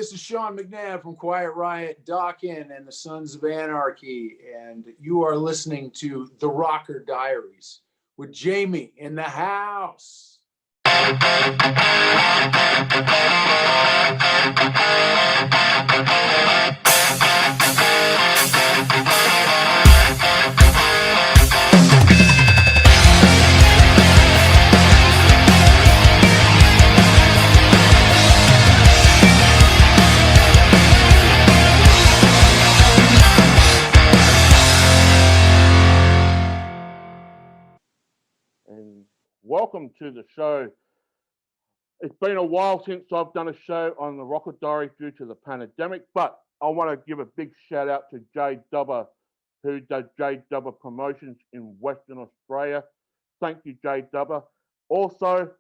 this is Sean Mcnabb from Quiet Riot, Dokken, and the Sons of Anarchy, and you are listening to the Rocker Diaries with Jamie in the house. And welcome to the show. It's been a while since I've done a show on the Rocker Diaries due to the pandemic, but I want to give a big shout out to Jay Dubber, who does Jay Dubber Promotions in Western Australia. Thank you, Jay Dubber. Also,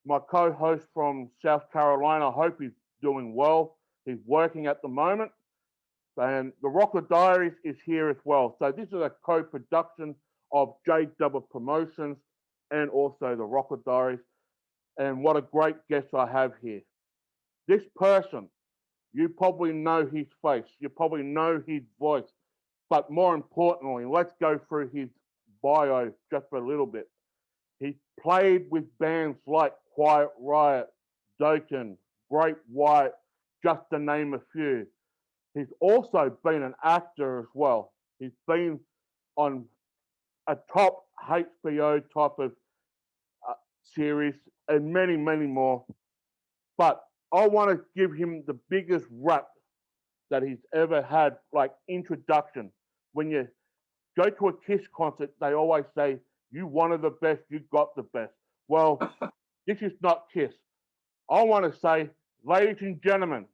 my co-host from South Carolina, I hope he's doing well. He's working at the moment. And the Rocker Diaries is here as well. So this is a co-production of Jay Dubber Promotions and also the Rocker Diaries. And what a great guest I have here. This person, you probably know his face, you probably know his voice, but more importantly, let's go through his bio just for a little bit. He played with bands like Quiet Riot, Dokken, Great White, just to name a few. He's also been an actor as well. He's been on a top HBO type of series and many, many more. But I want to give him the biggest rap that he's ever had, like introduction. When you go to a Kiss concert, they always say, you wanted the best, you got the best. Well, this is not Kiss. I want to say, ladies and gentlemen,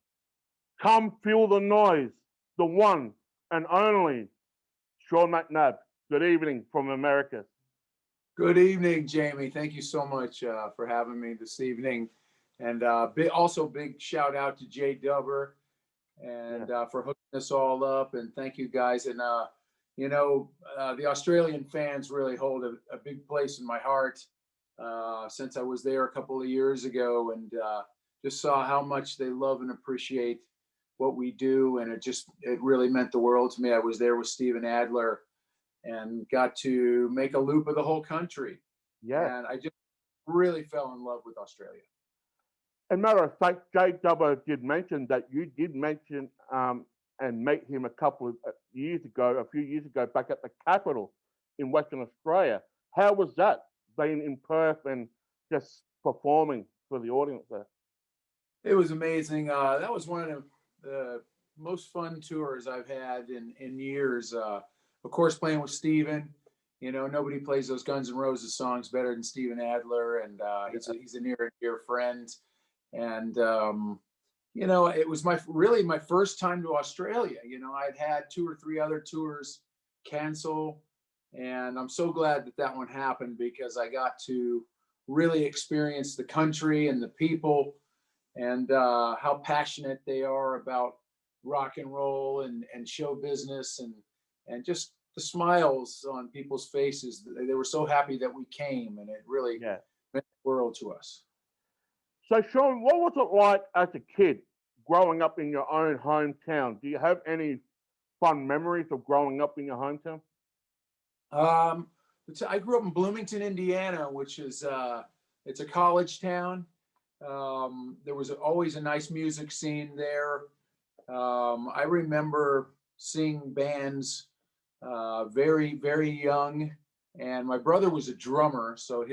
come feel the noise, the one and only Sean Mcnabb. Good evening from America. Good evening, Jamie. Thank you so much for having me this evening. And also big shout out to Jay Dubber and for hooking us all up. And thank you guys. And, the Australian fans really hold a big place in my heart since I was there a couple of years ago and just saw how much they love and appreciate what we do. And it really meant the world to me. I was there with Steven Adler and got to make a loop of the whole country. Yeah. And I just really fell in love with Australia. As a matter of fact, Jay Dubber did mention that you did mention and meet him a few years ago, back at the Capitol in Western Australia. How was that, being in Perth and just performing for the audience there? It was amazing. That was one of the most fun tours I've had in years. Of course, playing with Steven, nobody plays those Guns N' Roses songs better than Steven Adler, and he's a near and dear friend. And it was my first time to Australia. I'd had 2 or 3 other tours cancel, and I'm so glad that one happened because I got to really experience the country and the people and how passionate they are about rock and roll and show business and just the smiles on people's faces. They were so happy that we came, and it really meant the world to us. So, Sean, what was it like as a kid growing up in your own hometown? Do you have any fun memories of growing up in your hometown? I grew up in Bloomington, Indiana, which is it's a college town. There was always a nice music scene there. I remember seeing bands very, very young, and my brother was a drummer, so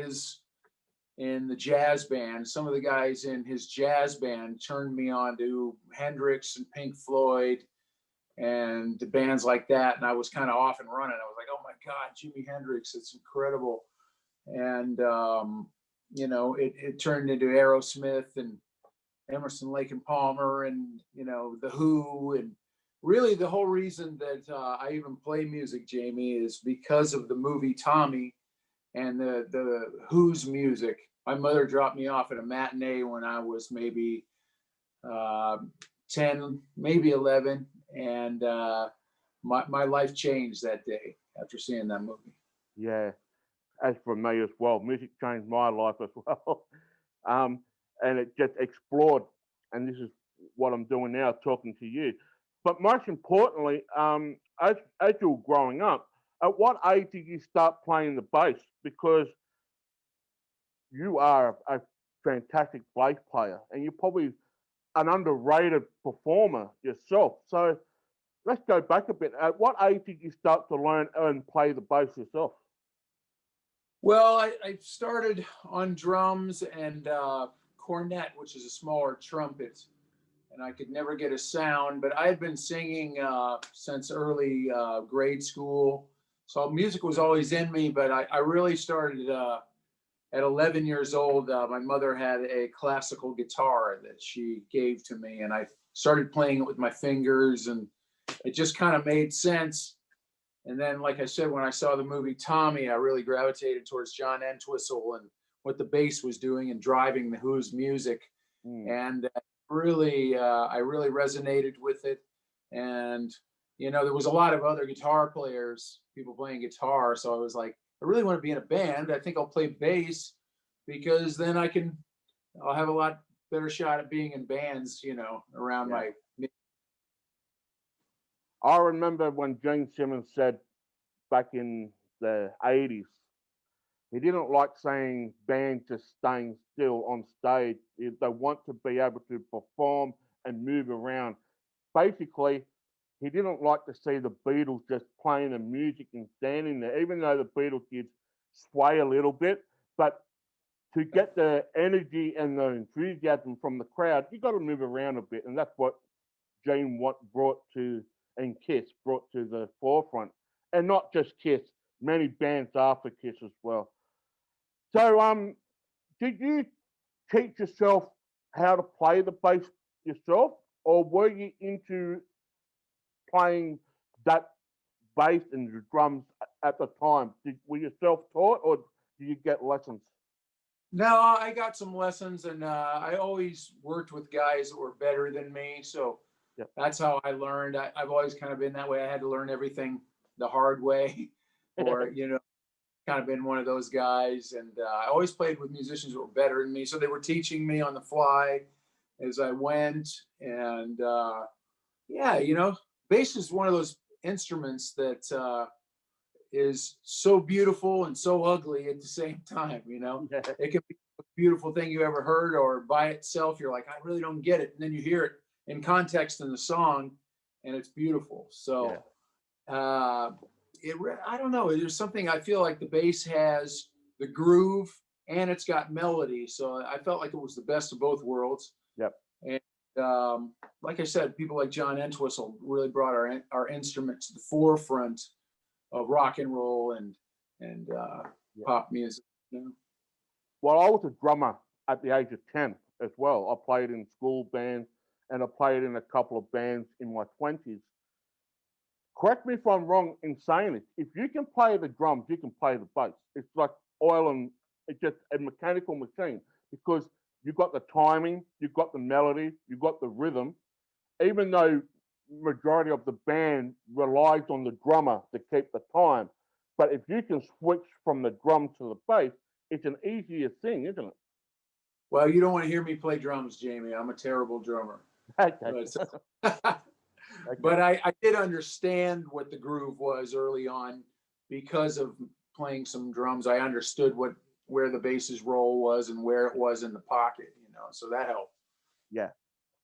in the jazz band, some of the guys in his jazz band turned me on to Hendrix and Pink Floyd and the bands like that, and I was kind of off and running. I was like, oh my God, Jimi Hendrix, it's incredible. And it turned into Aerosmith and Emerson, Lake and Palmer, and the Who, and really the whole reason that I even play music, Jamie, is because of the movie Tommy and the Who's music. My mother dropped me off at a matinee when I was maybe 10, maybe 11, and my life changed that day after seeing that movie. Yeah, as for me as well, music changed my life as well. And it just explored. And this is what I'm doing now, talking to you. But most importantly, as you were growing up, at what age did you start playing the bass? Because you are a fantastic bass player, and you're probably an underrated performer yourself. So let's go back a bit. At what age did you start to learn and play the bass yourself? Well, I started on drums and cornet, which is a smaller trumpet, and I could never get a sound. But I had been singing since early grade school, so music was always in me. But I really started at 11 years old. My mother had a classical guitar that she gave to me, and I started playing it with my fingers, and it just kind of made sense. And then, like I said, when I saw the movie Tommy, I really gravitated towards John Entwistle and what the bass was doing and driving the Who's music. And really, I really resonated with it. And, you know, there was a lot of other guitar players, people playing guitar. So I was like, I really want to be in a band. I think I'll play bass because then I'll have a lot better shot at being in bands, you know, around my. I remember when Gene Simmons said back in the 80s, he didn't like saying bands just staying still on stage. They want to be able to perform and move around. Basically, he didn't like to see the Beatles just playing the music and standing there, even though the Beatles did sway a little bit. But to get the energy and the enthusiasm from the crowd, you got to move around a bit. And that's what Gene brought to, and Kiss brought to the forefront. And not just Kiss, many bands after Kiss as well. So, did you teach yourself how to play the bass yourself, or were you into playing that bass and the drums at the time? Were you self-taught, or did you get lessons? No, I got some lessons, and I always worked with guys that were better than me. So that's how I learned. I've always kind of been that way. I had to learn everything the hard way, or, you know, kind of been one of those guys. And I always played with musicians that were better than me. So they were teaching me on the fly as I went. And yeah, you know, bass is one of those instruments that is so beautiful and so ugly at the same time. You know, it can be the most beautiful thing you ever heard, or by itself, you're like, I really don't get it. And then you hear it in context in the song, and it's beautiful. So I don't know. There's something, I feel like the bass has the groove and it's got melody. So I felt like it was the best of both worlds. And like I said, people like John Entwistle really brought our instrument to the forefront of rock and roll and pop music. You know? Well, I was a drummer at the age of 10 as well. I played in school bands, and I played in a couple of bands in my 20s. Correct me if I'm wrong in saying this. If you can play the drums, you can play the bass. It's like oil, and it's just a mechanical machine, because you've got the timing, you've got the melody, you've got the rhythm. Even though majority of the band relies on the drummer to keep the time, but if you can switch from the drum to the bass, it's an easier thing, isn't it? Well, you don't want to hear me play drums, Jamie. I'm a terrible drummer. Okay. But I did understand what the groove was early on because of playing some drums. I understood where the bass's role was and where it was in the pocket, you know, so that helped. Yeah,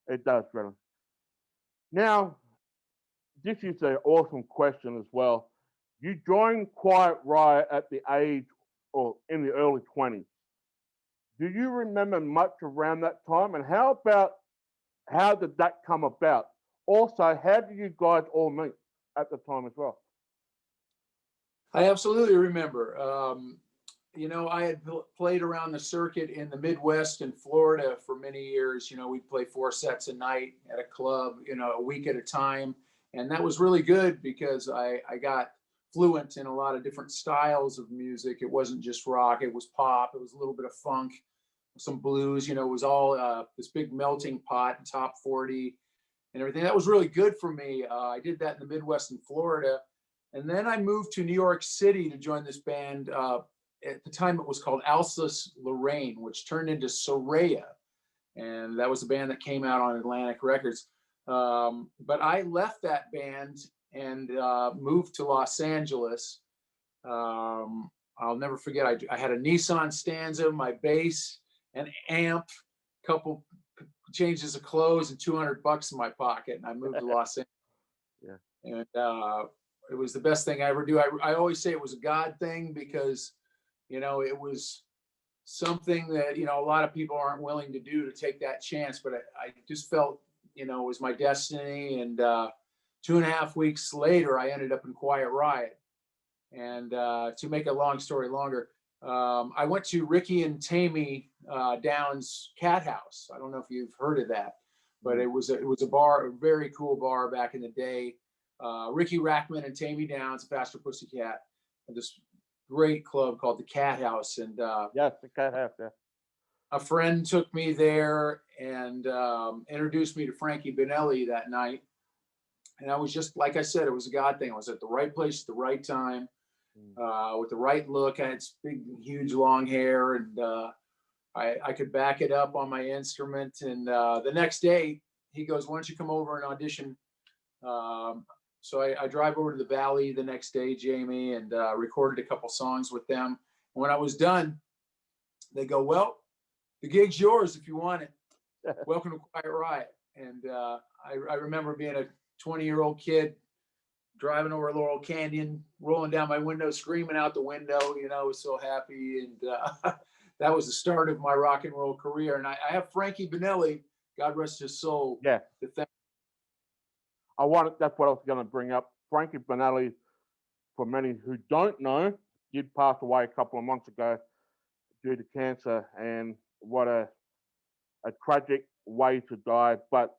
it does, brother. Now, this is an awesome question as well. You joined Quiet Riot at the age, or in the early 20s. Do you remember much around that time? And how did that come about? Also, how did you guys all meet at the time as well? I absolutely remember. You know, I had played around the circuit in the Midwest and Florida for many years. You know, we'd play 4 sets a night at a club, you know, a week at a time. And that was really good because I got fluent in a lot of different styles of music. It wasn't just rock, it was pop, it was a little bit of funk, some blues, you know, it was all this big melting pot, top 40 and everything. That was really good for me. I did that in the Midwest and Florida. And then I moved to New York City to join this band. At the time, it was called Alsace Lorraine, which turned into Soraya. and that was the band that came out on Atlantic Records. But I left that band and moved to Los Angeles. I'll never forget, I had a Nissan Stanza, my bass, an amp, couple changes of clothes, and $200 in my pocket, and I moved to Los Angeles. Yeah. And it was the best thing I ever do. I always say it was a God thing, because, you know, it was something that, you know, a lot of people aren't willing to do, to take that chance. But I just felt, you know, it was my destiny. And 2.5 weeks later, I ended up in Quiet Riot. And to make a long story longer, I went to Ricky and Tammy Down's Cat House. I don't know if you've heard of that, but it was a bar, a very cool bar back in the day. Ricky Rackman and Tammy Downs, Faster Pussycat, and this great club called the Cat House. And yes, the Cat House. Yeah. A friend took me there and introduced me to Frankie Valli that night. And I was just, like I said, it was a God thing. I was at the right place at the right time, with the right look. I had big, huge, long hair, and I could back it up on my instrument. And the next day, he goes, "Why don't you come over and audition?" So I drive over to the Valley the next day, Jamie, and recorded a couple songs with them. And when I was done, they go, "Well, the gig's yours if you want it. Welcome to Quiet Riot." And I remember being a 20-year-old kid driving over Laurel Canyon, rolling down my window, screaming out the window. You know, I was so happy. And that was the start of my rock and roll career. And I have Frankie Valli, God rest his soul. Yeah. To thank. That's what I was going to bring up. Frankie Valli, for many who don't know, did pass away a couple of months ago due to cancer, and what a tragic way to die. But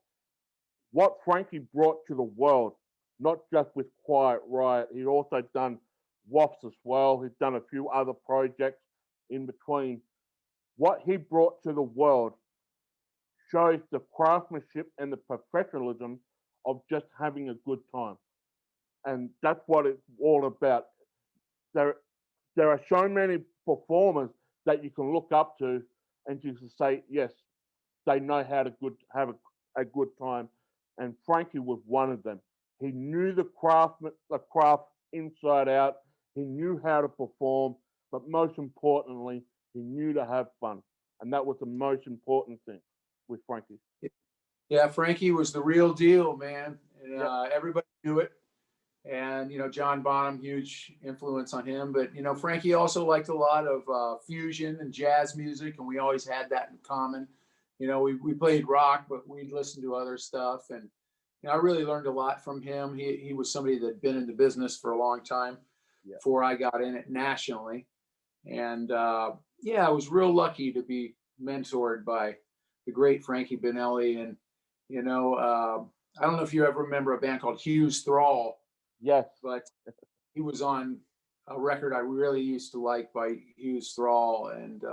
what Frankie brought to the world, not just with Quiet Riot, he'd also done WAFs as well. He'd done a few other projects in between. What he brought to the world shows the craftsmanship and the professionalism of just having a good time. And that's what it's all about. There are so many performers that you can look up to and you can say, yes, they know how to have a good time. And Frankie was one of them. He knew the craft inside out. He knew how to perform, but most importantly, he knew to have fun. And that was the most important thing with Frankie. Yeah, Frankie was the real deal, man. And Yep. everybody knew it. And, you know, John Bonham, huge influence on him. But, you know, Frankie also liked a lot of fusion and jazz music, and we always had that in common. You know, we played rock, but we listened to other stuff. And, you know, I really learned a lot from him. He was somebody that had been in the business for a long time before I got in it nationally. And, yeah, I was real lucky to be mentored by the great Frankie Valli. And, you know, I don't know if you ever remember a band called Hughes Thrall. Yes. But he was on a record I really used to like by Hughes Thrall. And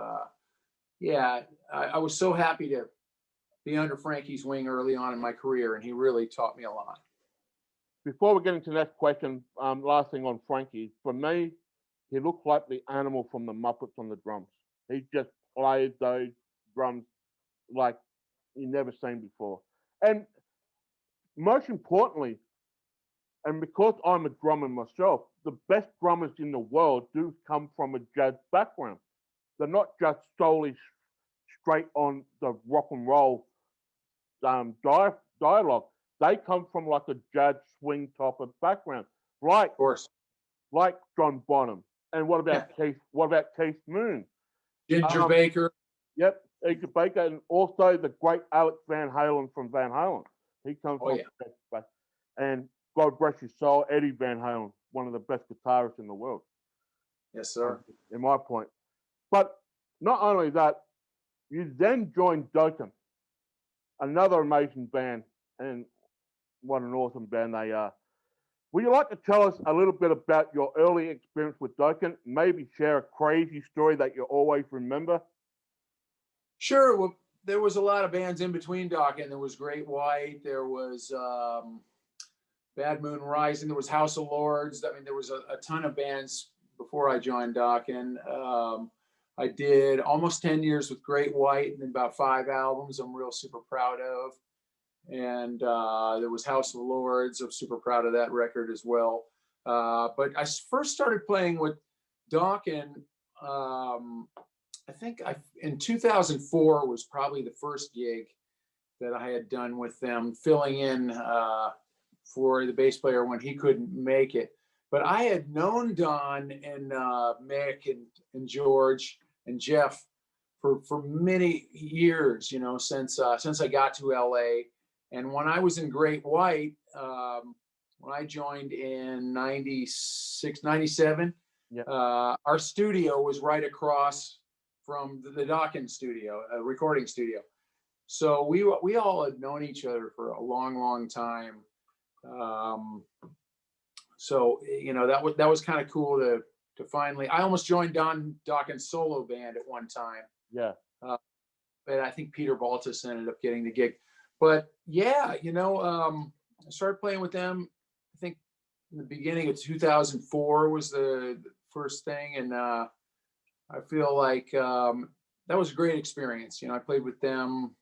yeah, I was so happy to be under Frankie's wing early on in my career, and he really taught me a lot. Before we get into the next question, last thing on Frankie, for me, he looked like the animal from the Muppets on the drums. He just played those drums like you never seen before. And most importantly, and because I'm a drummer myself, the best drummers in the world do come from a jazz background. They're not just solely straight on the rock and roll dialogue. They come from like a jazz swing type of background, like Of course. like John Bonham. And what about Keith? What about Keith Moon? Ginger Baker. Yep, Ginger Baker, and also the great Alex Van Halen from Van Halen. He comes from that. And God bless his soul, Eddie Van Halen, one of the best guitarists in the world. Yes, sir. In my point. But not only that, you then joined Dokken, another amazing band, and what an awesome band they are. Would you like to tell us a little bit about your early experience with Dokken? Maybe share a crazy story that you always remember? Sure. Well, there was a lot of bands in between Dokken. There was Great White. There was Bad Moon Rising. There was House of Lords. I mean, there was a ton of bands before I joined Dokken. I did almost 10 years with Great White and about 5 albums I'm real super proud of. And there was House of Lords. I'm super proud of that record as well. But I first started playing with Dokken. I think in 2004 was probably the first gig that I had done with them, filling in for the bass player when he couldn't make it. But I had known Don and Mick and George and Jeff for many years, you know, since I got to LA. And when I was in Great White, when I joined in 96, 97, yeah. Our studio was right across from the Dokken studio, a recording studio. So we all had known each other for a long time. So you know, that was kind of cool to finally. I almost joined Don Dokken's solo band at one time. Yeah. But I think Peter Baltus ended up getting the gig. But yeah, you know, I started playing with them. I think in the beginning of 2004 was the first thing, and I feel like that was a great experience. You know, I played with them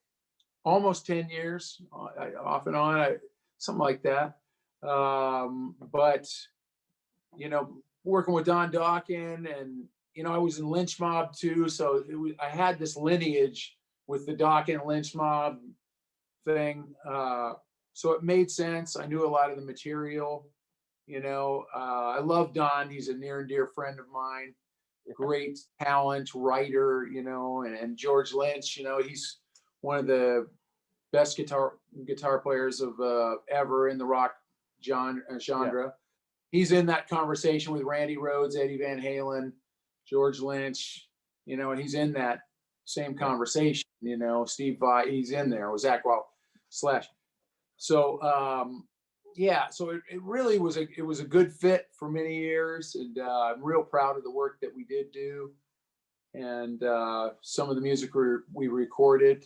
almost 10 years, off and on, something like that. But you know, working with Don Dokken, and you know, I was in Lynch Mob too, so I had this lineage with the Dokken Lynch Mob thing. So it made sense. I knew a lot of the material. You know, I love Don. He's a near and dear friend of mine. Great talent, writer. You know, and George Lynch. You know, he's one of the best guitar players of ever in the rock genre. Yeah. He's in that conversation with Randy Rhoads, Eddie Van Halen, George Lynch. You know, and he's in that same conversation. You know, Steve Vai, he's in there with Zach Wild Slash. So yeah, so it really was a good fit for many years, and I'm real proud of the work that we did do, and some of the music we recorded.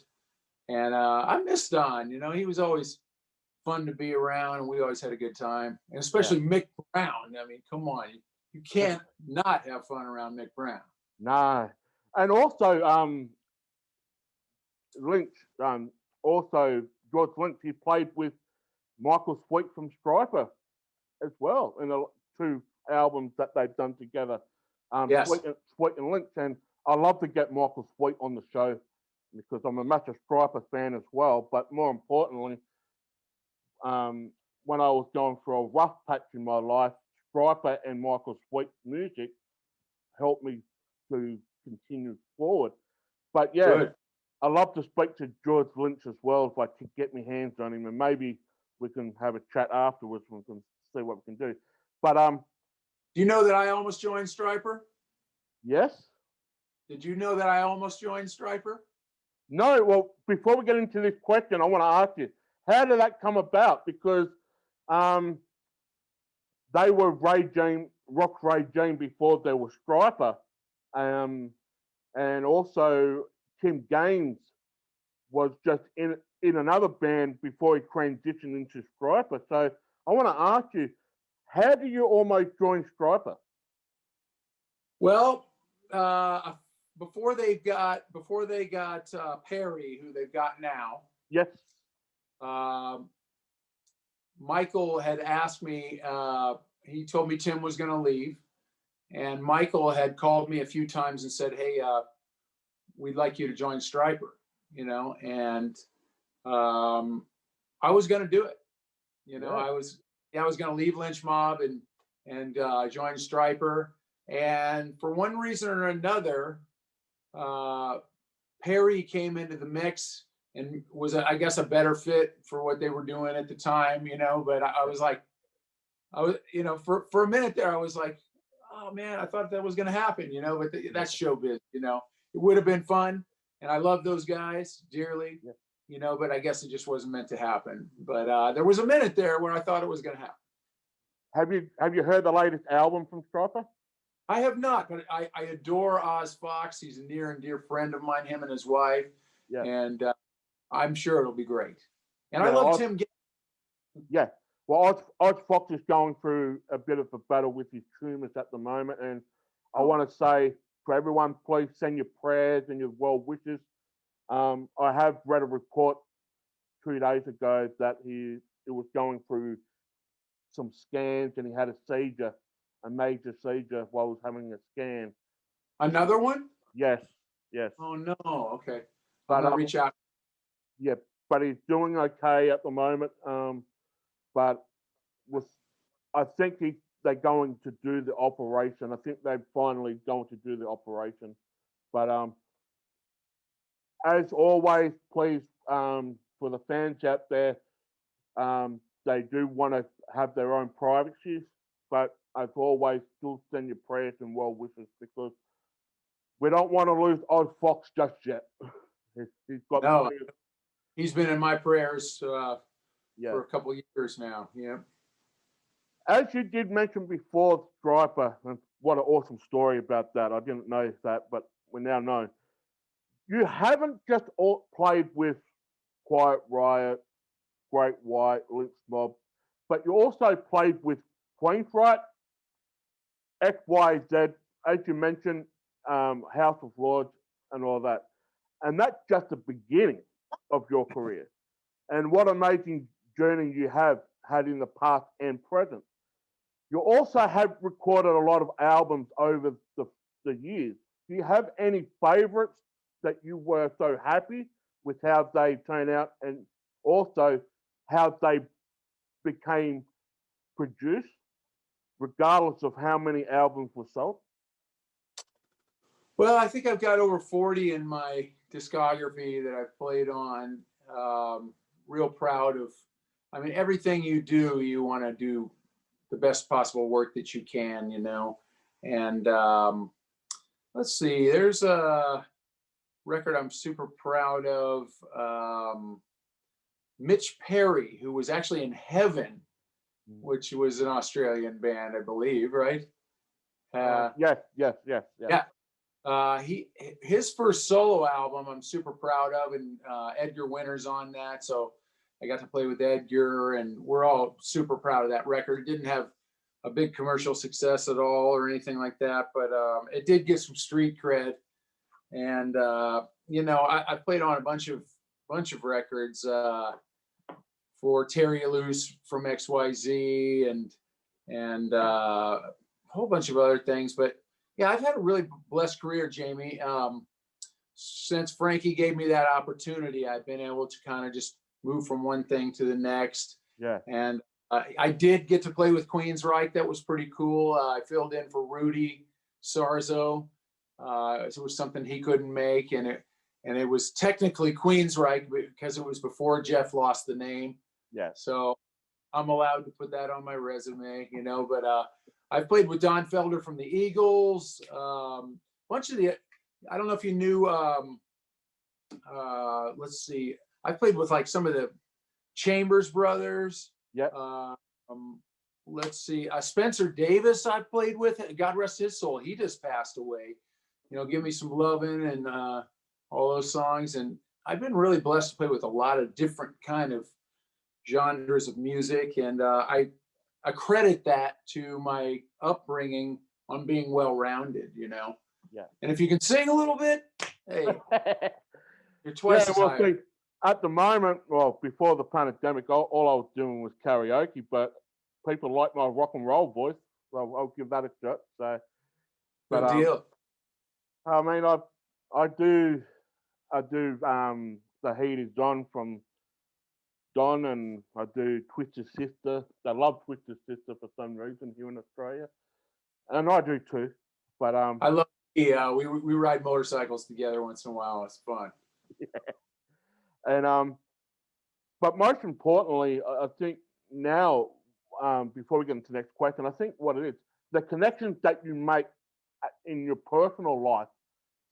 And I miss Don. You know, he was always fun to be around, and we always had a good time. And especially Mick Brown. I mean, come on, you can't not have fun around Mick Brown. No, and also Lynch. Also George Lynch. He played with Michael Sweet from Striper as well in the 2 albums that they've done together. Yes. Sweet and Lynch, and I love to get Michael Sweet on the show because I'm a massive Striper fan as well. But more importantly, when I was going through a rough patch in my life, Striper and Michael Sweet's music helped me to continue forward. But yeah, good. I love to speak to George Lynch as well if I could get my hands on him, and maybe we can have a chat afterwards and we can see what we can do. But do you know that I almost joined Striper? Yes. Did you know that I almost joined Striper? No. Well, before we get into this question, I want to ask you, how did that come about? Because they were rock regime before they were Striper, and also Tim Gaines was just in another band before he transitioned into Striper. So I want to ask you, how do you almost join Striper? Well, before they got Perry, who they've got now. Yes. Michael had asked me. He told me Tim was going to leave, and Michael had called me a few times and said, "Hey, we'd like you to join Striper." You know, and I was going to do it. You know, I was going to leave Lynch Mob and join Striper. And for one reason or another, Perry came into the mix and was, I guess, a better fit for what they were doing at the time. You know, but I was like, you know, for a minute there, I was like, oh man, I thought that was going to happen. You know, but that's showbiz. You know, it would have been fun. And I love those guys dearly, you know, but I guess it just wasn't meant to happen. But there was a minute there where I thought it was going to happen. Have you heard the latest album from Striper? I have not, but I adore Oz Fox. He's a near and dear friend of mine, him and his wife. Yeah. And I'm sure it'll be great. And I love Tim. Yeah. Well, Oz Fox is going through a bit of a battle with his tumors at the moment. And I want to say to everyone, please send your prayers and your well wishes. I have read a report 2 days ago that he was going through some scans and he had a major seizure while he was having a scan. Another one? Yes, yes. Oh no. Okay. But I'm gonna reach out. yeah, but he's doing okay at the moment. But I think they're going to do the operation. I think they're finally going to do the operation. But as always, please, for the fans out there, they do want to have their own privacy, but as always, still send your prayers and well wishes because we don't want to lose Oz Fox just yet. He's got No, he's been in my prayers for yeah. a couple of years now. Yeah. As you did mention before, Striper, and what an awesome story about that. I didn't know that, but we now know. You haven't just played with Quiet Riot, Great White, Lynch Mob, but you also played with Queen's Riot, XYZ, as you mentioned, House of Lords, and all that. And that's just the beginning of your career. And what amazing journey you have had in the past and present. You also have recorded a lot of albums over the years. Do you have any favorites that you were so happy with how they turned out and also how they became produced, regardless of how many albums were sold? Well, I think I've got over 40 in my discography that I've played on. Real proud of, I mean, everything you do, you want to do the best possible work that you can, you know. And let's see, there's a record I'm super proud of. Mitch Perry, who was actually in Heaven, which was an Australian band, I believe, right? Yes. Yeah. His first solo album I'm super proud of, and Edgar Winter's on that, so I got to play with Edgar, and we're all super proud of that record. It didn't have a big commercial success at all or anything like that, but it did get some street cred. And you know, I played on a bunch of records for Terry Luce from XYZ and a whole bunch of other things. But yeah, I've had a really blessed career, Jamie. Since Frankie gave me that opportunity, I've been able to kind of just move from one thing to the next. Yeah. And I did get to play with Queensryche. That was pretty cool. I filled in for Rudy Sarzo. It was something he couldn't make, and it was technically Queensryche because it was before Jeff lost the name. Yeah. So I'm allowed to put that on my resume, you know. But I've played with Don Felder from the Eagles. Bunch of the, I don't know if you knew. Let's see. I played with like some of the Chambers brothers. Yeah. Let's see. Spencer Davis I played with. God rest his soul. He just passed away. You know, Give Me Some Lovin' and all those songs. And I've been really blessed to play with a lot of different kind of genres of music. And I credit that to my upbringing on being well-rounded, you know. Yeah. And if you can sing a little bit, hey, you're twice as high. See, at the moment, well, before the pandemic, all I was doing was karaoke, but people like my rock and roll voice, so I'll give that a shot. So, Good deal. I mean, I do The Heat Is On from Don, and I do Twisted Sister. They love Twisted Sister for some reason here in Australia, and I do too. But I love. Yeah, we ride motorcycles together once in a while. It's fun. Yeah. And but most importantly, I think now, before we get into the next question, I think what it is, the connections that you make in your personal life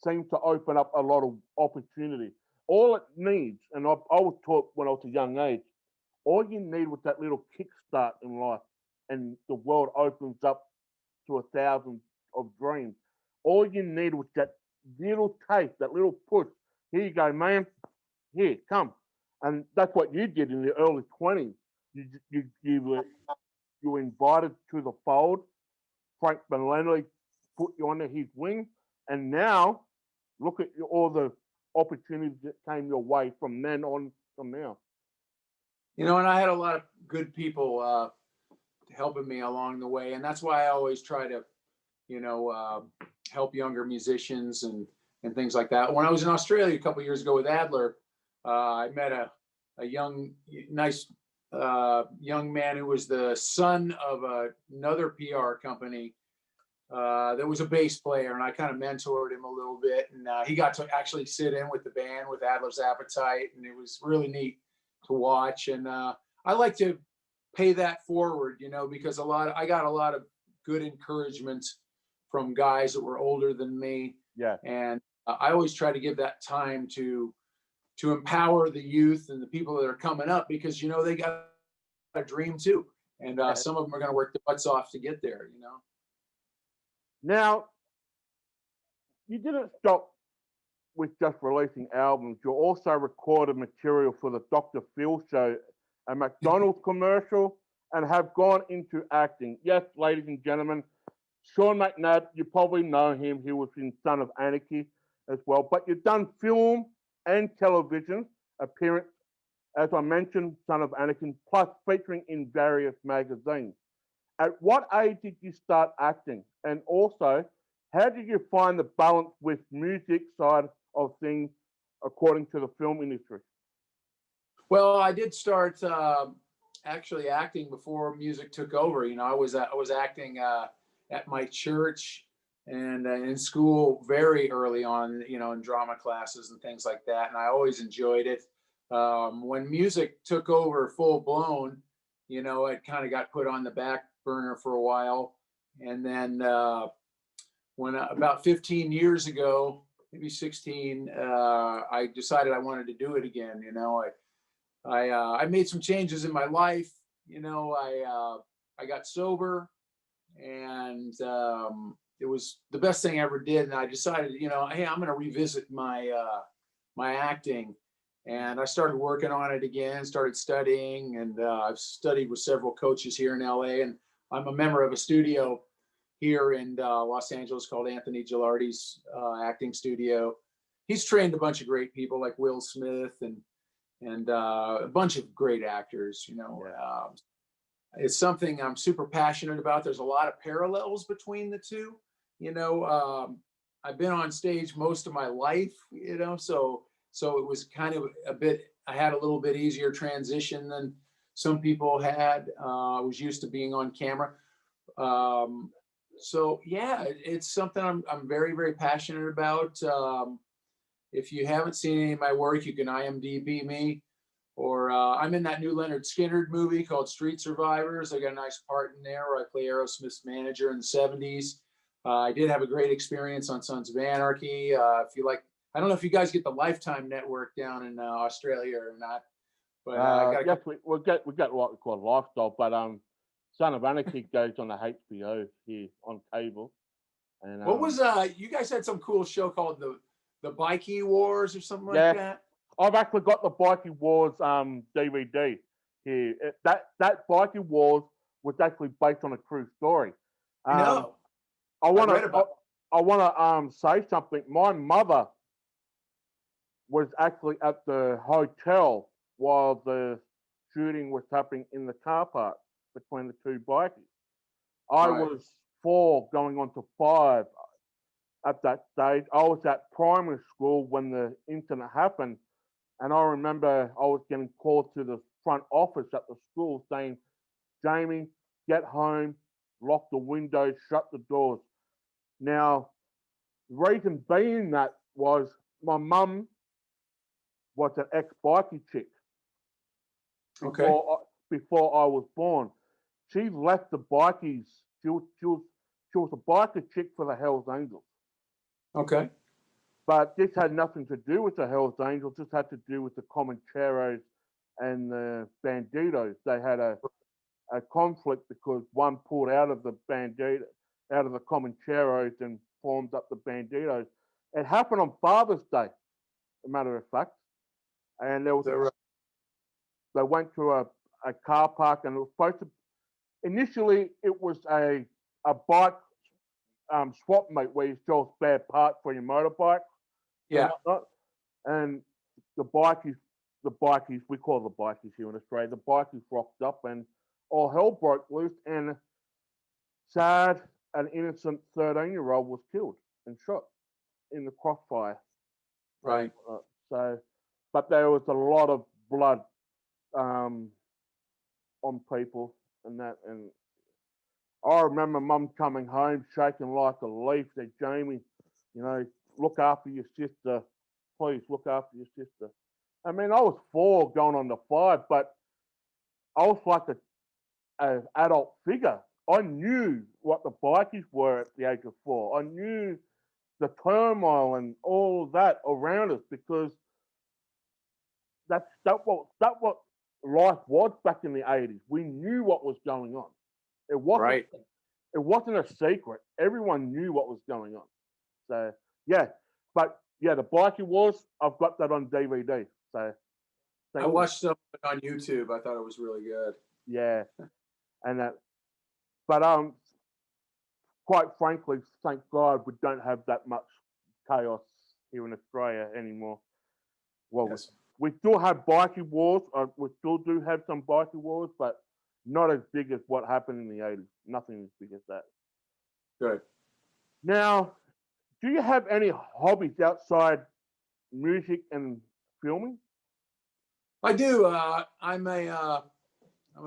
seem to open up a lot of opportunity. All it needs, and I was taught when I was a young age, all you need was that little kickstart in life, and the world opens up to 1,000 of dreams. All you need was that little taste, that little push. Here you go, man. Here, come. And that's what you did in the early 20s. You were invited to the fold. Frank Valli put you under his wing, And now, look at all the opportunities that came your way from then on from now. You know, and I had a lot of good people helping me along the way, and that's why I always try to, you know, help younger musicians and things like that. When I was in Australia a couple of years ago with Adler, I met a young, nice young man who was the son of another PR company that was a bass player, and I kind of mentored him a little bit, and he got to actually sit in with the band with Adler's Appetite, and it was really neat to watch. And I like to pay that forward, you know, because I got a lot of good encouragement from guys that were older than me. Yeah. And I always try to give that time to empower the youth and the people that are coming up, because, you know, they got a dream too. And some of them are going to work their butts off to get there, you know. Now, you didn't stop with just releasing albums. You also recorded material for the Dr. Phil show, a McDonald's commercial, and have gone into acting. Yes, ladies and gentlemen, Sean Mcnabb, you probably know him. He was in Sons of Anarchy as well. But you've done film and television appearance, as I mentioned, Sons of Anarchy, plus featuring in various magazines. At what age did you start acting? And also, how did you find the balance with music side of things according to the film industry? Well, I did start actually acting before music took over. You know, I was acting at my church and in school very early on, you know, in drama classes and things like that. And I always enjoyed it. When music took over full blown, you know, it kind of got put on the back burner for a while. And then when about 15 years ago, maybe 16, I decided I wanted to do it again. You know, I made some changes in my life. You know, I got sober, and it was the best thing I ever did. And I decided, you know, hey, I'm going to revisit my my acting. And I started working on it again, started studying, and I've studied with several coaches here in LA. And I'm a member of a studio here in Los Angeles called Anthony Gilardi's acting studio. He's trained a bunch of great people like Will Smith and a bunch of great actors. You know, it's something I'm super passionate about. There's a lot of parallels between the two. You know, I've been on stage most of my life. You know, so it was kind of a bit. I had a little bit easier transition than some people had. I was used to being on camera. So yeah, it's something I'm very, very passionate about. If you haven't seen any of my work, you can IMDb me, or I'm in that new Leonard Skinner movie called Street Survivors. I got a nice part in there where I play Aerosmith's manager in the 70s. I did have a great experience on Sons of Anarchy. If you like, I don't know if you guys get the Lifetime network down in Australia or not, but yes, we get what we call Lifestyle, but Son of Anarchy goes on the HBO here on cable. And what was you guys had some cool show called the Bikey Wars or something like that? I've actually got the Bikey Wars DVD here. That Bikey Wars was actually based on a true story. No, I want to say something. My mother was actually at the hotel while the shooting was happening in the car park between the two bikies. I was 4 going on to 5 at that stage. I was at primary school when the incident happened, and I remember I was getting called to the front office at the school saying, Jamie, get home, lock the windows, shut the doors. Now, the reason being that was my mum was an ex-bikie chick before I was born. She left the bikies. She was a biker chick for the Hells Angels. Okay. But this had nothing to do with the Hells Angels. This had to do with the Comancheros and the Banditos. They had a conflict because one pulled out of the Comancheros and formed up the Banditos. It happened on Father's Day, as a matter of fact. And there was they went to a car park, and it was supposed to. Initially, it was a bike swap meet where you sell spare parts for your motorbike and Yeah, whatnot. And the bikies, we call the bikies here in Australia, the bikies rocked up and all hell broke loose, and sad, an innocent 13-year-old was killed and shot in the crossfire. right. So, but there was a lot of blood on people and that. And I remember Mum coming home shaking like a leaf. Said, "Jamie, look after your sister. Please look after your sister." I mean, I was 4 going on to 5, but I was like an adult figure. I knew what the bikies were at the age of 4. I knew the turmoil and all that around us because that what life was back in the 80s. We knew what was going on. It wasn't Right. it wasn't a secret. Everyone knew what was going on. So yeah, but yeah, the bikie wars, I've got that on DVD. So I watched some of it on YouTube. I thought it was really good. yeah, and that, but quite frankly, thank God we don't have that much chaos here in Australia anymore. Well, Yes. we still have bikie wars. We still do have some bikie wars, but not as big as what happened in the 80s. Nothing as big as that. Good. Now, do you have any hobbies outside music and filming? I do. I'm a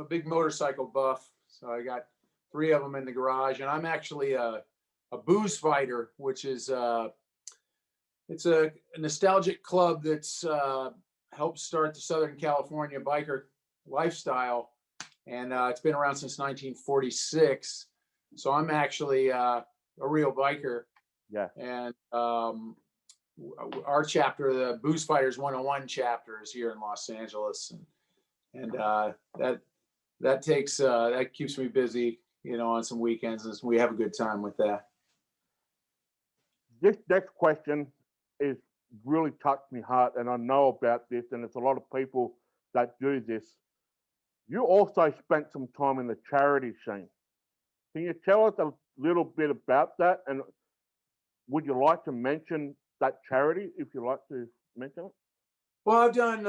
big motorcycle buff, so I got 3 of them in the garage, and I'm actually a booze fighter, which is it's a nostalgic club that's helped start the Southern California biker lifestyle, and it's been around since 1946. So I'm actually a real biker, Yeah. and our chapter, the Booze Fighters 101 chapter, is here in Los Angeles, and that takes that keeps me busy, on some weekends, and we have a good time with that. This next question is really touched me heart, and I know about this, and there's a lot of people that do this. You also spent some time in the charity scene. Can you tell us a little bit about that? And would you like to mention that charity if you like to mention it? Well, I've done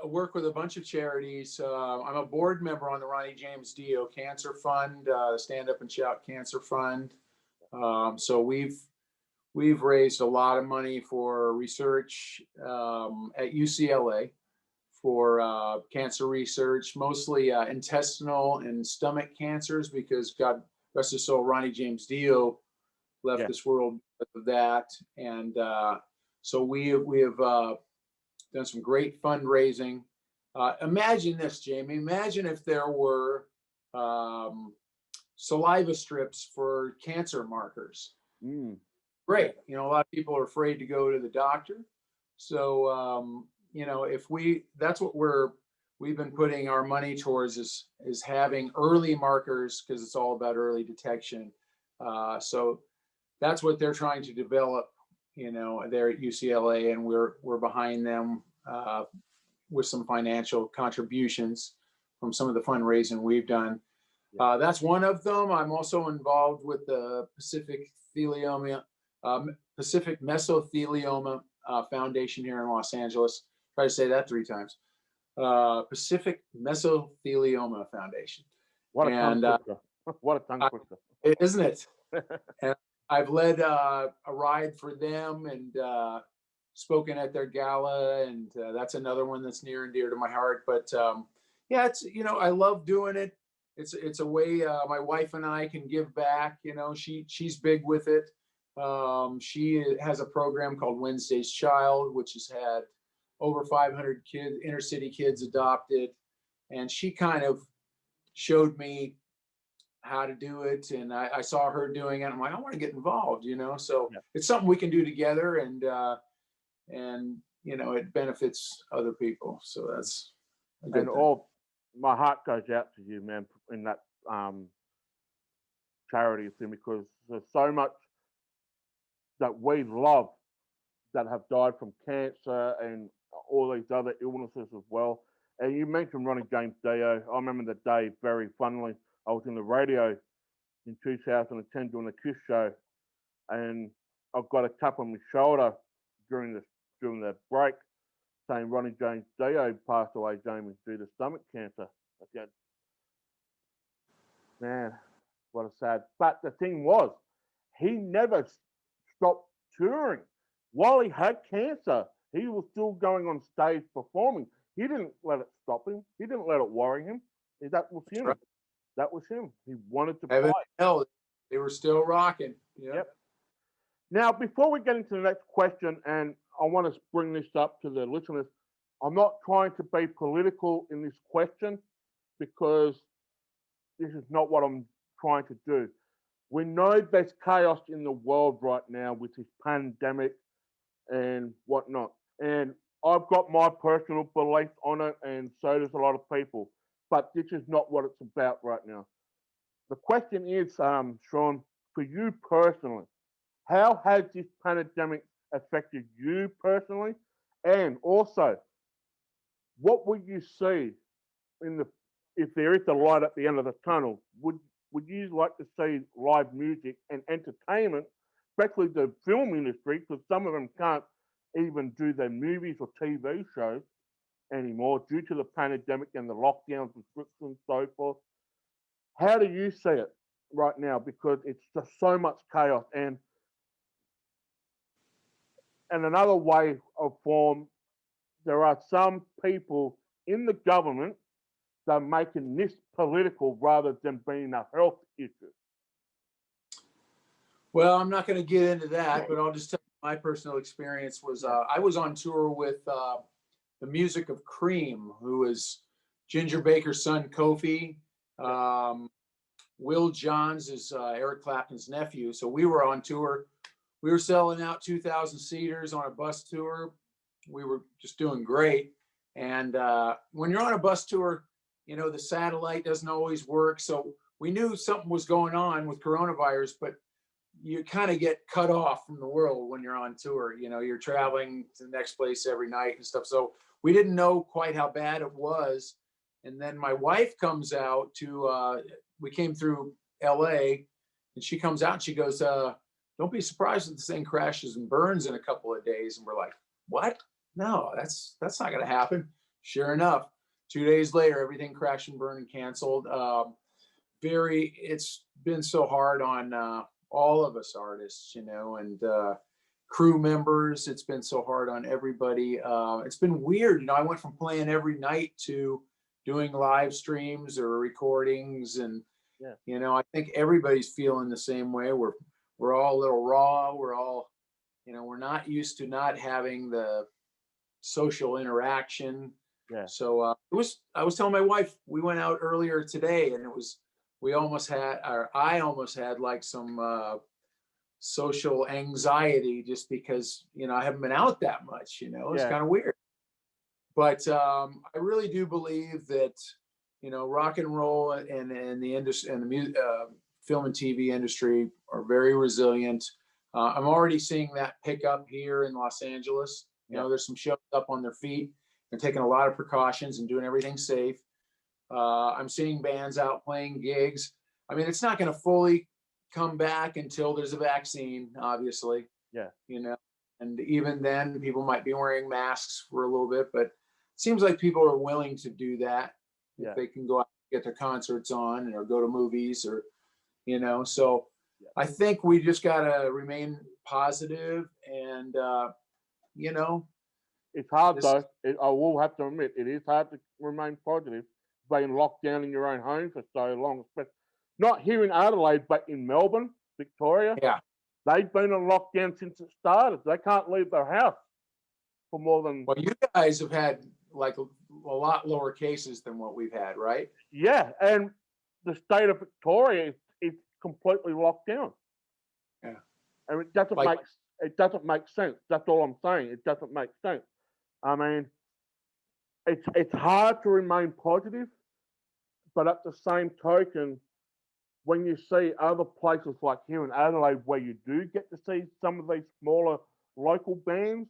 work with a bunch of charities. I'm a board member on the Ronnie James Dio Cancer Fund, Stand Up and Shout Cancer Fund. So we've raised a lot of money for research at UCLA for cancer research, mostly intestinal and stomach cancers, because God rest his soul, Ronnie James Dio left this world because of that. And so we have done some great fundraising. Imagine this, Jamie. Imagine if there were saliva strips for cancer markers. Great. A lot of people are afraid to go to the doctor. So, if that's what we've been putting our money towards is having early markers, because it's all about early detection. So that's what they're trying to develop, there at UCLA, and we're behind them with some financial contributions from some of the fundraising we've done. That's one of them. I'm also involved with the Pacific Mesothelioma Foundation here in Los Angeles. Try to say that 3 times. Pacific Mesothelioma Foundation. What a tongue twister. What a tongue twister. Isn't it? And I've led a ride for them and spoken at their gala, and that's another one that's near and dear to my heart. But yeah, it's I love doing it. It's a way my wife and I can give back. She's big with it. She has a program called Wednesday's Child, which has had over 500 kids, inner city kids, adopted, and she kind of showed me how to do it, and I saw her doing it. I'm like, I want to get involved, So it's something we can do together, and it benefits other people. So that's a good thing. My heart goes out to you, man, in that charity thing, because there's so much that we love that have died from cancer and all these other illnesses as well. And you mentioned Ronnie James Dio. I remember the day very fondly. I was in the radio in 2010 doing the Kiss show, and I've got a tap on my shoulder during the break saying Ronnie James Dio passed away, Jamie, due to stomach cancer. I said, man, what a sad. But the thing was, he never stopped touring. While he had cancer, he was still going on stage performing. He didn't let it stop him. He didn't let it worry him. That was him. Right. That was him. He wanted to Heaven play. and hell, they were still rocking. Yep. Now, before we get into the next question, and I want to bring this up to the listeners, I'm not trying to be political in this question because this is not what I'm trying to do. We know there's chaos in the world right now with this pandemic and whatnot. And I've got my personal belief on it, and so does a lot of people. But this is not what it's about right now. The question is, Sean, for you personally, how has this pandemic affected you personally? And also, what would you see if there is a light at the end of the tunnel? Would you like to see live music and entertainment, especially the film industry, because some of them can't even do their movies or TV shows anymore due to the pandemic and the lockdowns, restrictions, so forth. How do you see it right now? Because it's just so much chaos. And another way of form, there are some people in the government that are making this political rather than being a health issue. Well, I'm not going to get into that, but I'll just tell you my personal experience was I was on tour with the music of Cream, who is Ginger Baker's son, Kofi. Will Johns is Eric Clapton's nephew. So we were on tour. We were selling out 2,000 seaters on a bus tour. We were just doing great. And when you're on a bus tour, you know, the satellite doesn't always work. So we knew something was going on with coronavirus, but you kind of get cut off from the world when you're on tour. You know, you're traveling to the next place every night and stuff. So we didn't know quite how bad it was. And then my wife comes out to, we came through LA, and she comes out and she goes, don't be surprised if this thing crashes and burns in a couple of days. And we're like, what? No, that's not going to happen. Sure enough, 2 days later, everything crashed and burned and canceled. It's been so hard on all of us artists, you know, and crew members. It's been so hard on everybody. It's been weird. You know, I went from playing every night to doing live streams or recordings. And, you know, I think everybody's feeling the same way. We're all a little raw. We're all, you know, we're not used to not having the social interaction. Yeah. So I was telling my wife, we went out earlier today, and I almost had like some social anxiety just because, you know, I haven't been out that much, you know, it's kind of weird. But I really do believe that, you know, rock and roll and the industry and the music, film and TV industry are very resilient. I'm already seeing that pick up here in Los Angeles. You know, there's some shows up on their feet. They're taking a lot of precautions and doing everything safe. I'm seeing bands out playing gigs. I mean, it's not going to fully come back until there's a vaccine, obviously. Yeah. You know, and even then, people might be wearing masks for a little bit, but it seems like people are willing to do that if they can go out and get their concerts on or go to movies or, you know. So I think we just got to remain positive and, you know. It's hard though. I will have to admit, it is hard to remain positive being locked down in your own home for so long. But not here in Adelaide, but in Melbourne, Victoria. Yeah. They've been on lockdown since it started. They can't leave their house for more than. Well, you guys have had like a lot lower cases than what we've had, right? Yeah, and the state of Victoria is completely locked down. Yeah. And it doesn't make sense. That's all I'm saying. It doesn't make sense. I mean, it's hard to remain positive, but at the same token, when you see other places like here in Adelaide where you do get to see some of these smaller local bands,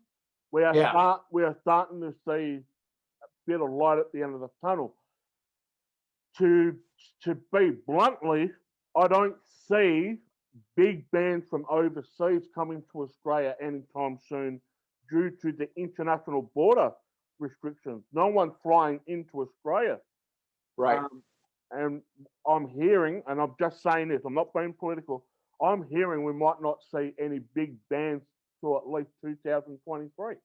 we are starting to see a bit of light at the end of the tunnel. To be bluntly, I don't see big bands from overseas coming to Australia anytime soon due to the international border restrictions. No one flying into Australia. Right. And I'm hearing, and I'm just saying this, I'm not being political, I'm hearing we might not see any big bands till at least 2023.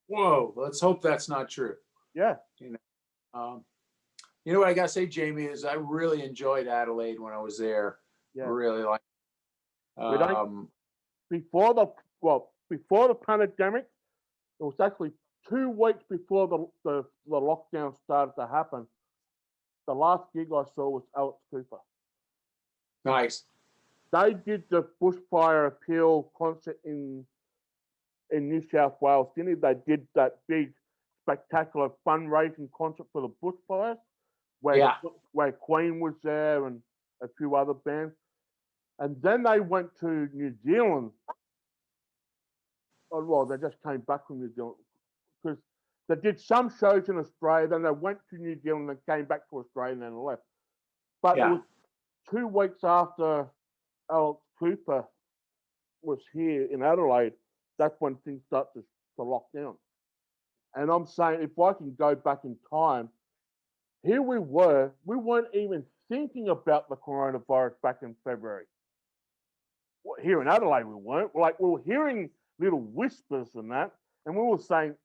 Whoa. Let's hope that's not true. Yeah. You know what I gotta say, Jamie, is I really enjoyed Adelaide when I was there. Yeah. I really like. Before the pandemic, it was actually 2 weeks before the lockdown started to happen. The last gig I saw was Alex Cooper. Nice. They did the bushfire appeal concert in New South Wales, didn't they? They did that big, spectacular fundraising concert for the bushfires, where Queen was there and a few other bands. And then they went to New Zealand. Oh, well, they just came back from New Zealand because they did some shows in Australia, then they went to New Zealand and came back to Australia and then left. But it was 2 weeks after Alex Cooper was here in Adelaide, that's when things started to lock down. And I'm saying, if I can go back in time, here we weren't even thinking about the coronavirus back in February. Here in Adelaide, we weren't. Like, we were hearing little whispers and that, and we were saying,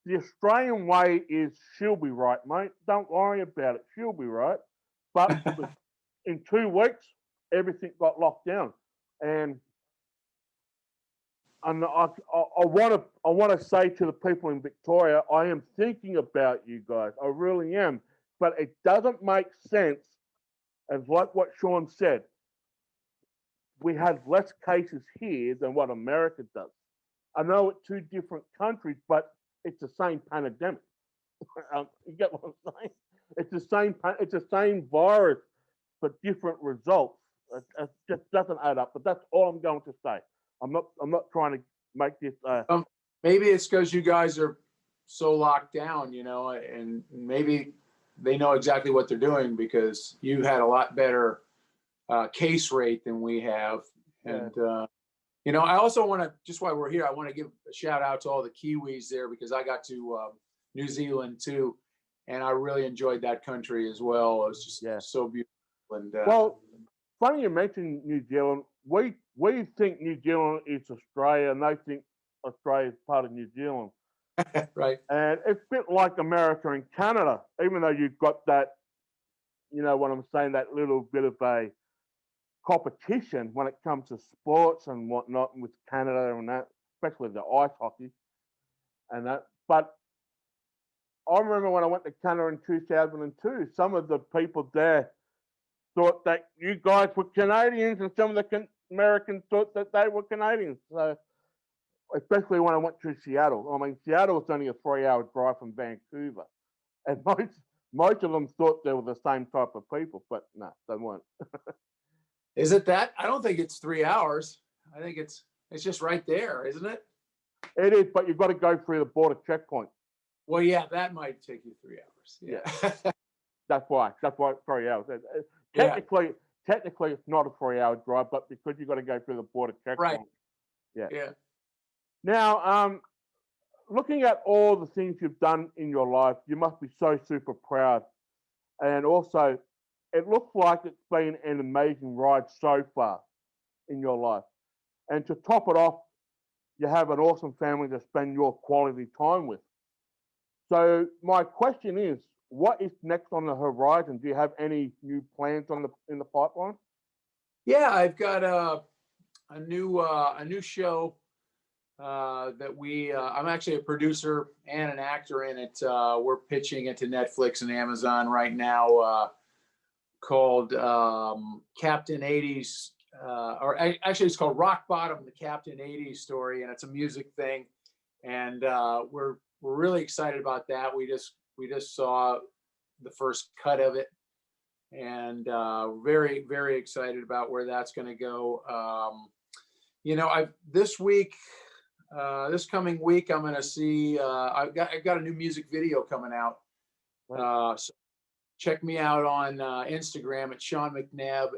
the Australian way is, she'll be right, mate. Don't worry about it. She'll be right. But in 2 weeks, everything got locked down. And I want to say to the people in Victoria, I am thinking about you guys. I really am. But it doesn't make sense, as like what Sean said, we have less cases here than what America does. I know it's 2 different countries, but it's the same pandemic. You get what I'm saying? It's the same virus, but different results. It just doesn't add up. But that's all I'm going to say. I'm not trying to make this. Maybe it's because you guys are so locked down, and maybe they know exactly what they're doing because you had a lot better case rate than we have. And I also want to, just while we're here, I want to give a shout out to all the Kiwis there because I got to New Zealand too, and I really enjoyed that country as well. It was just so beautiful. And well, funny you mentioned New Zealand. We think New Zealand is Australia, and they think Australia is part of New Zealand. Right. And it's a bit like America and Canada, even though you've got that, what I'm saying, that little bit of a competition when it comes to sports and whatnot with Canada and that, especially the ice hockey and that. But I remember when I went to Canada in 2002, some of the people there thought that you guys were Canadians, and some of the Americans thought that they were Canadians. So, especially when I went to Seattle. I mean, Seattle was only a 3-hour drive from Vancouver, and most of them thought they were the same type of people, but no, they weren't. Is it that? I don't think it's 3 hours. I think it's just right there, isn't it? It is, but you've got to go through the border checkpoint. Well, yeah, that might take you 3 hours. Yeah. That's why it's 3 hours. Technically, it's not a 3-hour drive, but because you've got to go through the border checkpoint. Right. Yeah. Now, looking at all the things you've done in your life, you must be so super proud. And also, it looks like it's been an amazing ride so far in your life. And to top it off, you have an awesome family to spend your quality time with. So my question is, what is next on the horizon? Do you have any new plans in the pipeline? Yeah, I've got a new show that I'm actually a producer and an actor in it. We're pitching it to Netflix and Amazon right now, called Captain 80s, or actually it's called Rock Bottom, the Captain 80s story, and it's a music thing. And we're really excited about that. We just saw the first cut of it, and very, very excited about where that's going to go. This coming week, I'm going to see. I've got a new music video coming out. So check me out on Instagram at Sean Mcnabb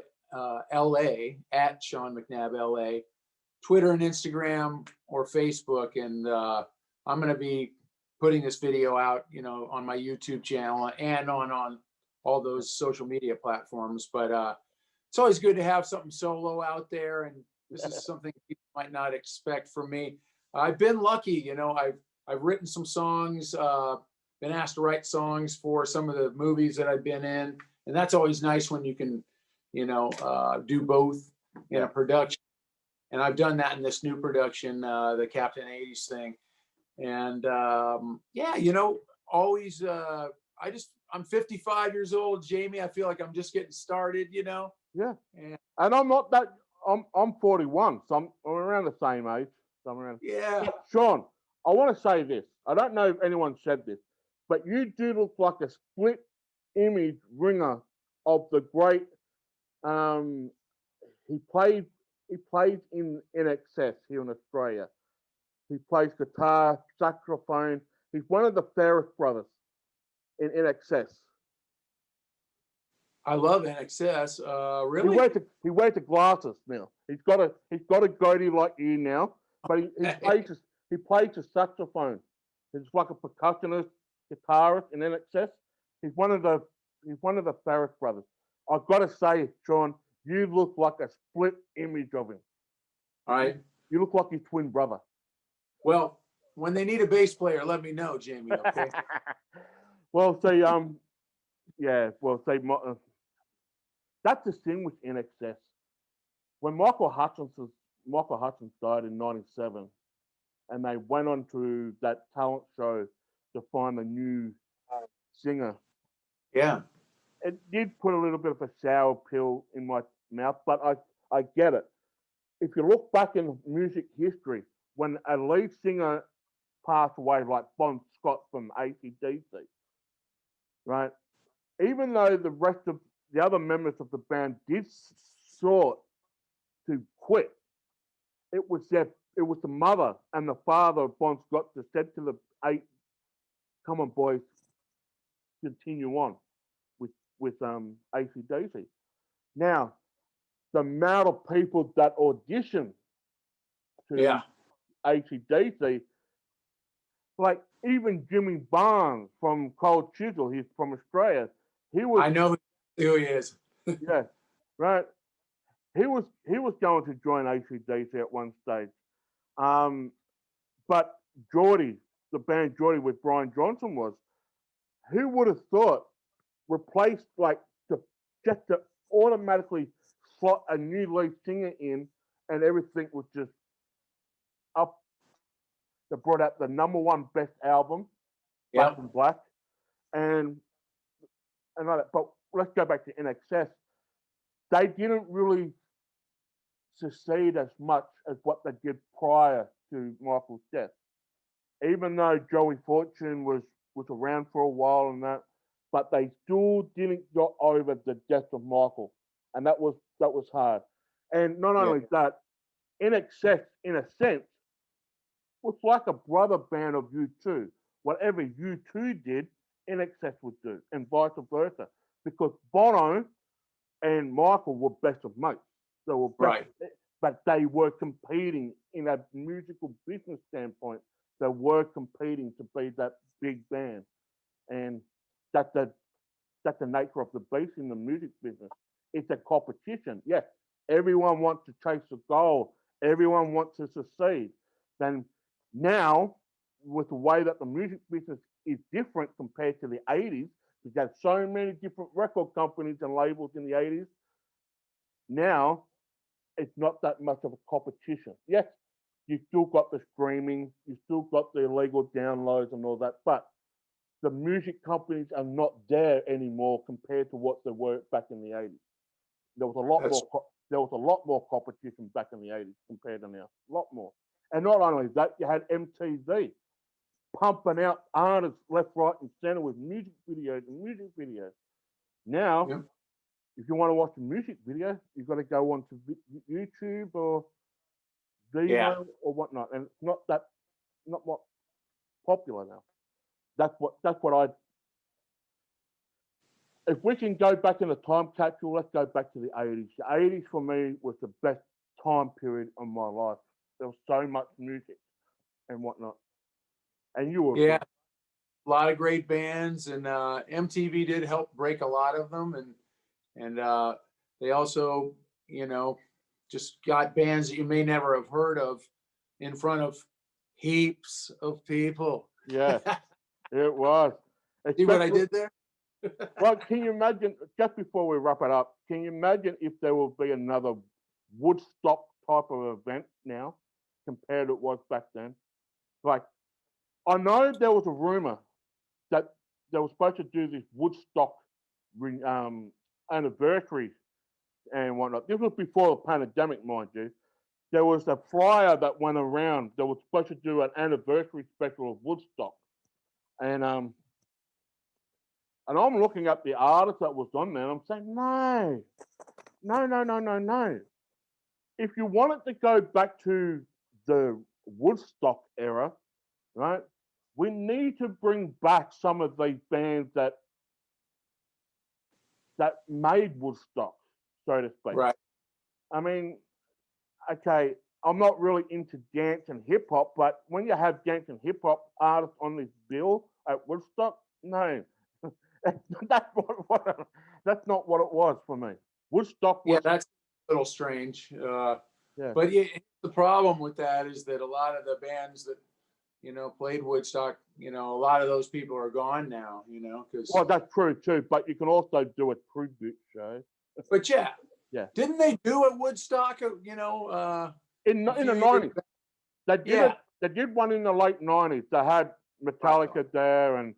LA at Sean Mcnabb LA, Twitter and Instagram or Facebook. And I'm going to be putting this video out, you know, on my YouTube channel and on all those social media platforms. But it's always good to have something solo out there. And this is something people might not expect from me. I've been lucky, you know, I've written some songs, been asked to write songs for some of the movies that I've been in. And that's always nice when you can, you know, do both in a production. And I've done that in this new production, the Captain 80s thing. And yeah, you know, always, I'm 55 years old, Jamie. I feel like I'm just getting started, you know? Yeah. And I'm not that, I'm 41, so I'm around the same age. So I'm around. Yeah. But Sean, I want to say this. I don't know if anyone said this, but you do look like a split image ringer of the great, he plays in NXS here in Australia. He plays guitar, saxophone. He's one of the Ferris brothers in NXS. I love NXS. Really? He wears the glasses now. He's got a goatee like you now, but he plays the saxophone. He's like a percussionist, guitarist in NXS. He's one of the Ferris brothers. I've got to say, Sean, you look like a split image of him. All right. You look like his twin brother. Well, when they need a bass player, let me know, Jamie. Okay. Well, see, that's the thing with NXS. When Michael Hudson died in '97, and they went on to that talent show to find a new singer. Yeah. It did put a little bit of a sour pill in my mouth, but I get it. If you look back in music history, when a lead singer passed away, like Bon Scott from AC/DC, right? Even though the rest of the other members of the band did sought to quit, it was the mother and the father of Bon Scott that said to the 8, "Come on, boys, continue on with AC/DC." Now, the amount of people that auditioned to AC/DC, like even Jimmy Barnes from Cold Chisel, he's from Australia. I know who he is. Yeah, right. He was going to join AC/DC at one stage, but Geordie, the band Geordie with Brian Johnson was, who would have thought, replaced like just to automatically slot a new lead singer in, and everything was just up. They brought out the #1 best album, Black and Black, and like that. But let's go back to NXS. They didn't really succeed as much as what they did prior to Michael's death. Even though Joey Fortune was around for a while and that, but they still didn't get over the death of Michael, and that was hard. And not only that, NXS, in a sense, was like a brother band of U2. Whatever U2 did, NXS would do, and vice versa, because Bono and Michael were best of mates. They were best, but they were competing in a musical business standpoint. They were competing to be that big band, and that's the nature of the beast in the music business. It's a competition. Yes, everyone wants to chase a goal. Everyone wants to succeed. Then now, with the way that the music business is different compared to the 80s, because there's so many different record companies and labels in the 80s. Now, it's not that much of a competition. Yes, you still got the streaming, you still got the illegal downloads and all that, but the music companies are not there anymore compared to what they were back in the 80s. There was a lot more competition back in the 80s compared to now. A lot more. And not only that, you had MTV pumping out artists left, right, and center with music videos. Now, if you want to watch a music video, you've got to go onto YouTube or Vimeo or whatnot, and it's not what popular now. That's what if we can go back in the time capsule, let's go back to the 80s. The 80s for me was the best time period of my life. There was so much music and whatnot. And you were Yeah, a lot of great bands, and MTV did help break a lot of them, and they also, you know, just got bands that you may never have heard of in front of heaps of people. yeah, it was. See what I Especially, did there? well, can you imagine, just before we wrap it up, can you imagine if there will be another Woodstock type of event now compared to what it was back then? Like, I know there was a rumor that they were supposed to do this Woodstock anniversary and whatnot. This was before the pandemic, mind you. There was a flyer that went around that was supposed to do an anniversary special of Woodstock. And I'm looking at the artist that was on there, and I'm saying, no, no, no, no, no, no. If you wanted to go back to the Woodstock era, right, we need to bring back some of these bands that made Woodstock, so to speak. Right. I mean, okay, I'm not really into dance and hip hop, but when you have dance and hip hop artists on this bill at Woodstock, no, that's not what it was for me. Woodstock was, Yeah, that's a little strange. yeah. But yeah, the problem with that is that a lot of the bands that, you know, played Woodstock, you know, a lot of those people are gone now, you know, because. Well, that's true too, but you can also do a tribute show. But yeah, Yeah. didn't they do a Woodstock? You know, in the few years 90s, back? they did Yeah. They did one in the late 90s. They had Metallica there and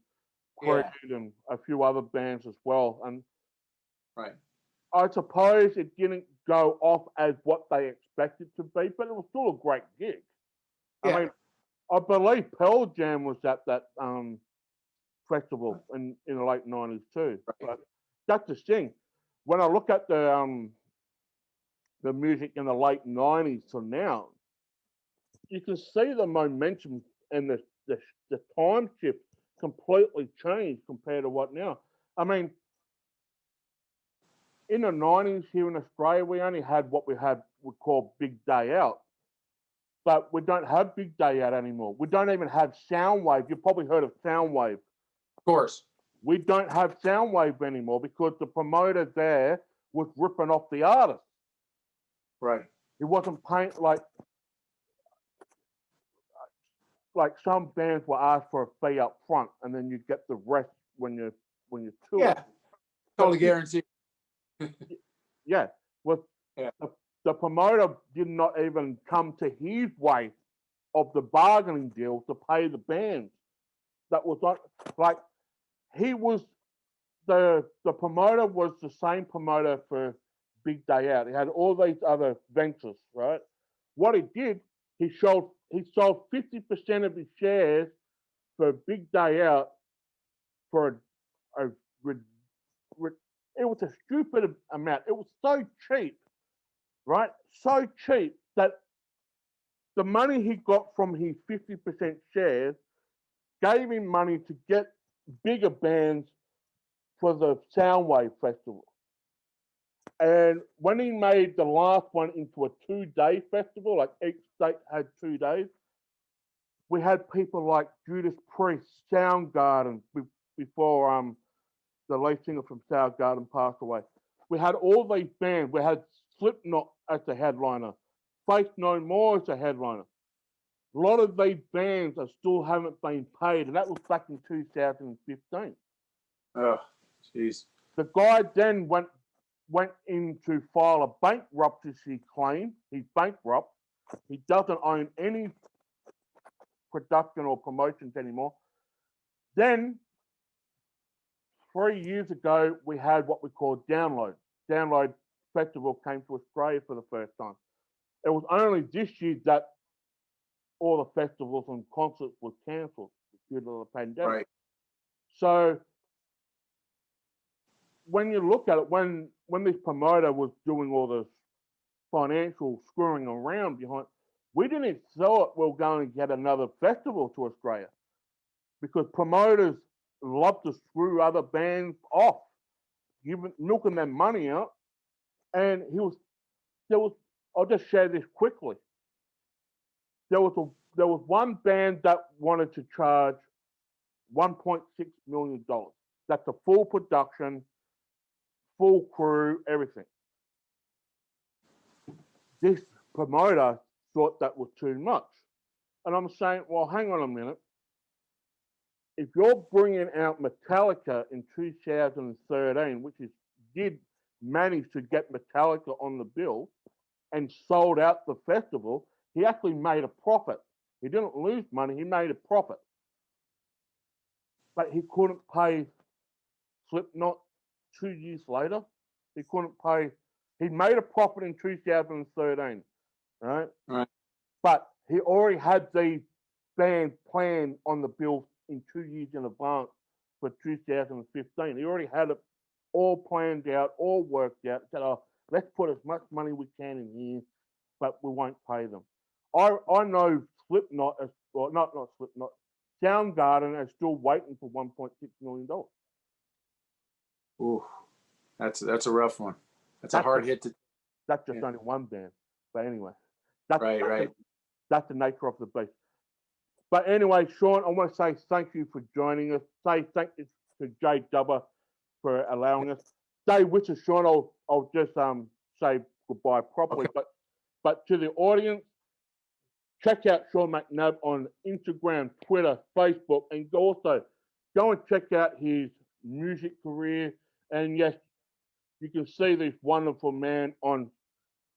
Creed Yeah. and a few other bands as well. And Right. I suppose it didn't go off as what they expected to be, but it was still a great gig. Yeah. I mean, I believe Pearl Jam was at that festival in the late 90s too. Right. But that's the thing. When I look at the music in the late 90s to now, you can see the momentum and the time shift completely changed compared to what now. I mean, in the 90s here in Australia, we only had what we call Big Day Out. But we don't have Big Day Out anymore. We don't even have Soundwave. You've probably heard of Soundwave. Of course. We don't have Soundwave anymore because the promoter there was ripping off the artist. Right. He wasn't paying like some bands will ask for a fee up front and then you get the rest when you tour. Yeah. Totally guarantee. Yeah. Well, Yeah. the promoter did not even come to his way of the bargaining deal to pay the bands. That was like he was the promoter was the same promoter for Big Day Out. He had all these other ventures, right? What he did, he sold 50% of his shares for Big Day Out for it was a stupid amount. It was so cheap, right? So cheap that the money he got from his 50% shares gave him money to get bigger bands for the Soundwave Festival. And when he made the last one into a 2-day festival, like each state had 2 days, we had people like Judas Priest, Soundgarden, before the lead singer from Soundgarden passed away. We had all these bands. We had Slipknot as the headliner, Faith No More as the headliner. A lot of these bands are still haven't been paid, and that was back in 2015. Oh, jeez. The guy then went in to file a bankruptcy claim. He's bankrupt. He doesn't own any production or promotions anymore. Then 3 years ago, we had what we call Download. Download Festival came to Australia for the first time. It was only this year that all the festivals and concerts were cancelled due to the pandemic. Right. So when you look at it, when this promoter was doing all this financial screwing around behind, we didn't thought we were going to get another festival to Australia, because promoters love to screw other bands off. milking their money out. And I'll just share this quickly. There was one band that wanted to charge $1.6 million. That's a full production, full crew, everything. This promoter thought that was too much. And I'm saying, well, hang on a minute. If you're bringing out Metallica in 2013, which did manage to get Metallica on the bill and sold out the festival, he actually made a profit. He didn't lose money, he made a profit. But he couldn't pay Slipknot 2 years later. He couldn't pay. He made a profit in 2013, right? Right. But he already had the band planned on the bill in 2 years in advance for 2015. He already had it all planned out, all worked out. Said, "Oh, let's put as much money we can in here, but we won't pay them." I know Slipknot, not Slipknot, Soundgarden is still waiting for $1.6 million. Ooh, that's a rough one. That's a hard hit to. That's just only one band. But anyway, that's the nature of the beast. But anyway, Sean, I want to say thank you for joining us. Say thank you to Jay Dubber for allowing us. Stay with us, Sean. I'll just say goodbye properly. Okay. But to the audience, check out Sean Mcnabb on Instagram, Twitter, Facebook, and also go and check out his music career. And yes, you can see this wonderful man on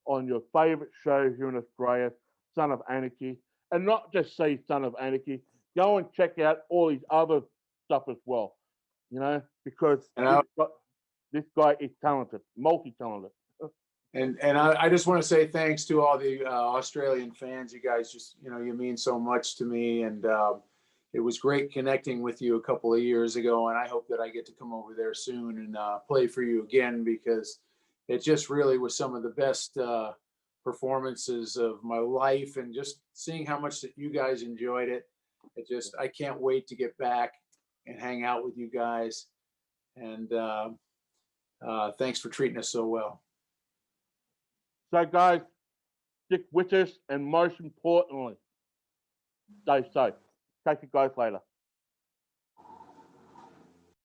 your favorite show here in Australia, Sons of Anarchy. And not just see Sons of Anarchy, go and check out all his other stuff as well, because this guy is talented, multi-talented. And I just want to say thanks to all the Australian fans. You guys just, you mean so much to me. And it was great connecting with you a couple of years ago. And I hope that I get to come over there soon and play for you again, because it just really was some of the best performances of my life. And just seeing how much that you guys enjoyed it. I can't wait to get back and hang out with you guys. And thanks for treating us so well. So, guys, stick with us, and most importantly, stay safe. Catch you guys later.